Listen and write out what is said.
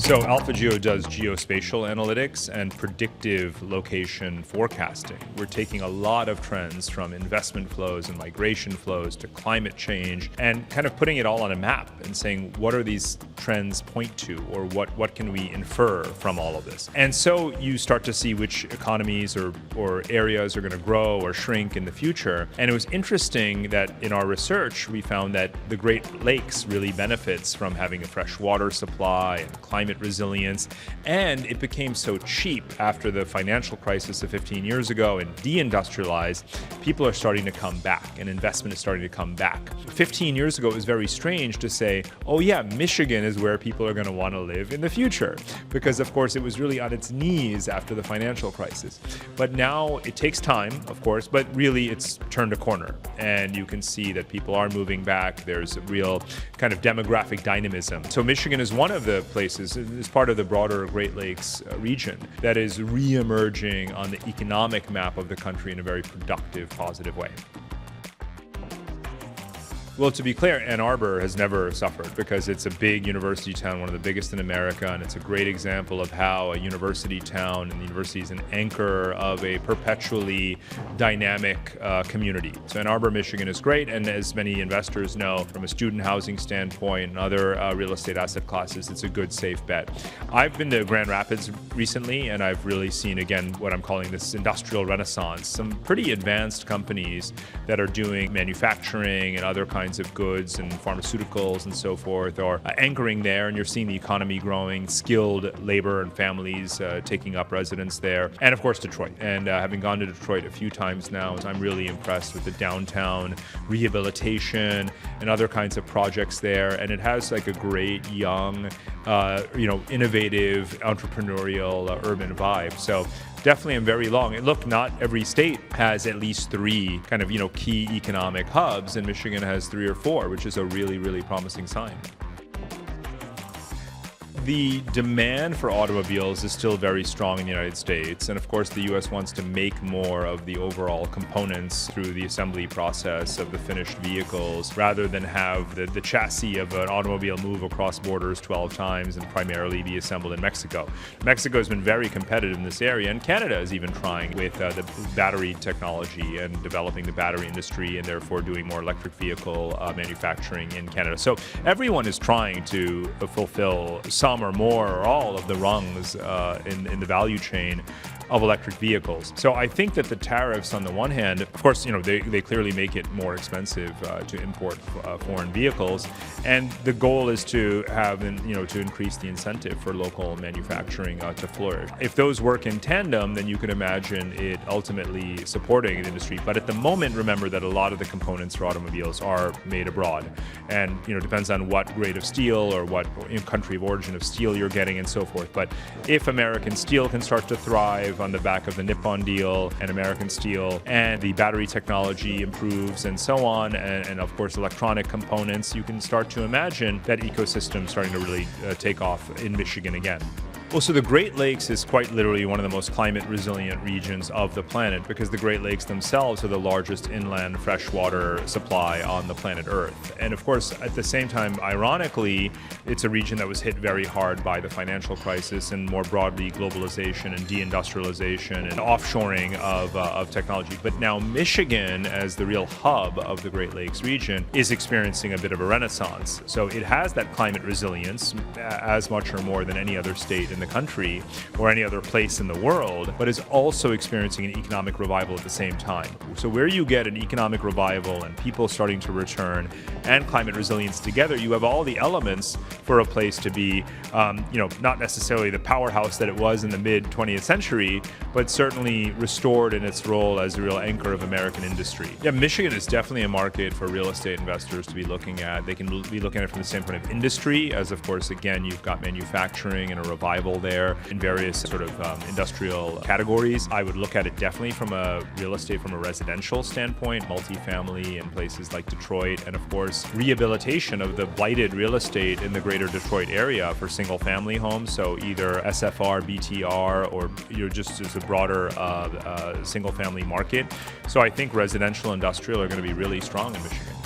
So AlphaGeo does geospatial analytics and predictive location forecasting. We're taking a lot of trends from investment flows and migration flows to climate change and kind of putting it all on a map and saying, what are these trends point to, or what can we infer from all of this? And so you start to see which economies or areas are going to grow or shrink in the future. And it was interesting that in our research, we found that the Great Lakes really benefits from having a fresh water supply and climate resilience, and it became so cheap after the financial crisis of 15 years ago and deindustrialized. People are starting to come back, and investment is starting to come back. 15 years ago, it was very strange to say, oh yeah, Michigan is where people are going to want to live in the future, because of course it was really on its knees after the financial crisis. But now it takes time, of course, but really it's turned a corner, and you can see that people are moving back. There's a real kind of demographic dynamism. So Michigan is one of the places, is part of the broader Great Lakes region, that is re-emerging on the economic map of the country in a very productive, positive way. Well, to be clear, Ann Arbor has never suffered because it's a big university town, one of the biggest in America, and it's a great example of how a university town and the university is an anchor of a perpetually dynamic community. So Ann Arbor, Michigan is great, and as many investors know, from a student housing standpoint and other real estate asset classes, it's a good, safe bet. I've been to Grand Rapids recently, and I've really seen, again, what I'm calling this industrial renaissance. Some pretty advanced companies that are doing manufacturing and other kinds of goods and pharmaceuticals and so forth are anchoring there, and you're seeing the economy growing, skilled labor and families taking up residence there, and of course Detroit. And having gone to Detroit a few times now, I'm really impressed with the downtown rehabilitation and other kinds of projects there, and it has like a great young, innovative, entrepreneurial urban vibe. So definitely I'm very long. And look, not every state has at least three kind of, key economic hubs, and Michigan has 3 or 4, which is a really, really promising sign. The demand for automobiles is still very strong in the United States, and of course the US wants to make more of the overall components through the assembly process of the finished vehicles, rather than have the chassis of an automobile move across borders 12 times and primarily be assembled in Mexico. Mexico has been very competitive in this area, and Canada is even trying with the battery technology and developing the battery industry, and therefore doing more electric vehicle manufacturing in Canada. So everyone is trying to fulfill some or more or all of the rungs in the value chain of electric vehicles. So I think that the tariffs, on the one hand, of course, they clearly make it more expensive to import foreign vehicles, and the goal is to have, to increase the incentive for local manufacturing to flourish. If those work in tandem, then you can imagine it ultimately supporting the industry. But at the moment, remember that a lot of the components for automobiles are made abroad, and depends on what grade of steel or what country of origin of steel you're getting and so forth. But if American steel can start to thrive on the back of the Nippon deal and American steel, and the battery technology improves and so on, and of course electronic components, you can start to imagine that ecosystem starting to really take off in Michigan again. Well, so the Great Lakes is quite literally one of the most climate resilient regions of the planet, because the Great Lakes themselves are the largest inland freshwater supply on the planet Earth. And of course, at the same time, ironically, it's a region that was hit very hard by the financial crisis and more broadly globalization and deindustrialization and offshoring of technology. But now Michigan, as the real hub of the Great Lakes region, is experiencing a bit of a renaissance. So it has that climate resilience as much or more than any other state in the country or any other place in the world, but is also experiencing an economic revival at the same time. So where you get an economic revival and people starting to return and climate resilience together, you have all the elements for a place to be, not necessarily the powerhouse that it was in the mid-20th century, but certainly restored in its role as a real anchor of American industry. Yeah, Michigan is definitely a market for real estate investors to be looking at. They can be looking at it from the standpoint of industry, as of course, again, you've got manufacturing and a revival there in various sort of industrial categories. I would look at it definitely from a real estate, from a residential standpoint, multifamily in places like Detroit, and of course rehabilitation of the blighted real estate in the greater Detroit area for single family homes. So either SFR, BTR, or just as a broader single family market. So I think residential industrial are going to be really strong in Michigan.